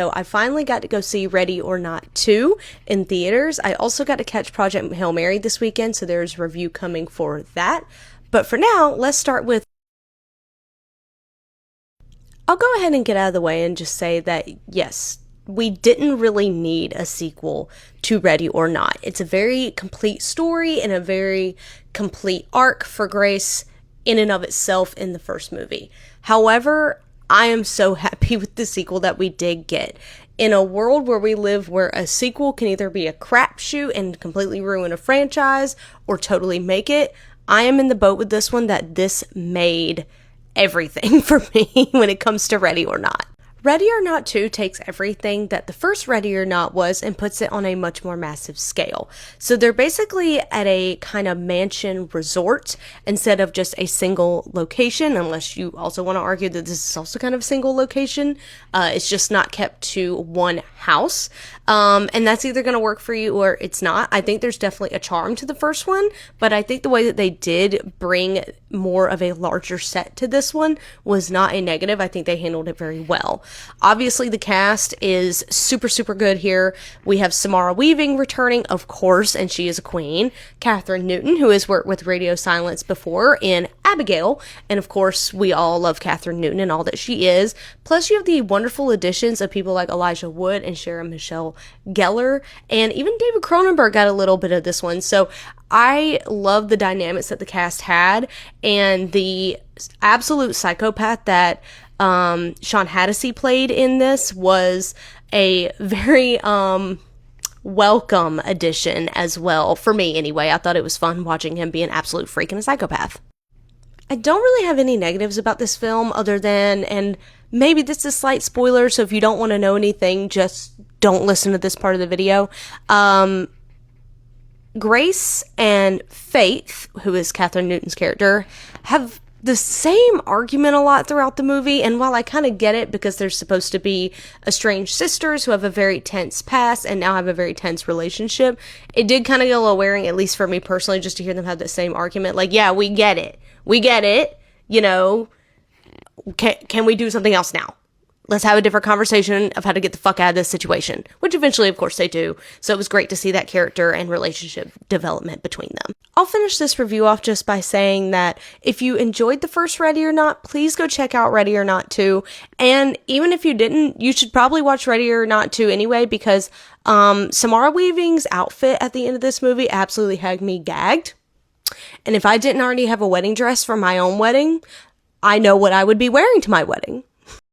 So I finally got to go see Ready or Not 2 in theaters. I also got to catch Project Hail Mary this weekend, so there's a review coming for that. But for now, let's start with... I'll go ahead and get out of the way and just say that, yes, we didn't really need a sequel to Ready or Not. It's a very complete story and a very complete arc for Grace in and of itself in the first movie. However, I am so happy with the sequel that we did get. In a world where we live, where a sequel can either be a crapshoot and completely ruin a franchise or totally make it, I am in the boat with this one that this made everything for me when it comes to Ready or Not. Ready or Not 2 takes everything that the first Ready or Not was and puts it on a much more massive scale. So they're basically at a kind of mansion resort instead of just a single location, unless you also want to argue that this is also kind of a single location. It's just not kept to one house. And that's either going to work for you or it's not. I think there's definitely a charm to the first one, but I think the way that they did bring more of a larger set to this one was not a negative. I think they handled it very well. Obviously, the cast is super, super good here. We have Samara Weaving returning, of course, and she is a queen. Kathryn Newton, who has worked with Radio Silence before in Abigail, and of course, we all love Kathryn Newton and all that she is. Plus, you have the wonderful additions of people like Elijah Wood and Sarah Michelle Gellar, and even David Cronenberg got a little bit of this one. So I love the dynamics that the cast had, and the absolute psychopath that Sean Hattasey played in this was a very welcome addition as well, for me anyway. I thought it was fun watching him be an absolute freak and a psychopath. I don't really have any negatives about this film other than, and maybe this is a slight spoiler, so if you don't want to know anything, just don't listen to this part of the video. Grace and Faith, who is Kathryn Newton's character, have the same argument a lot throughout the movie, and while I kind of get it because they're supposed to be estranged sisters who have a very tense past and now have a very tense relationship, it did kind of get a little wearing, at least for me personally, just to hear them have the same argument. Like, yeah, we get it, you know, can we do something else now? Let's have a different conversation of how to get the fuck out of this situation, which eventually, of course, they do. So it was great to see that character and relationship development between them. I'll finish this review off just by saying that if you enjoyed the first Ready or Not, please go check out Ready or Not 2. And even if you didn't, you should probably watch Ready or Not 2 anyway, because Samara Weaving's outfit at the end of this movie absolutely had me gagged. And if I didn't already have a wedding dress for my own wedding, I know what I would be wearing to my wedding.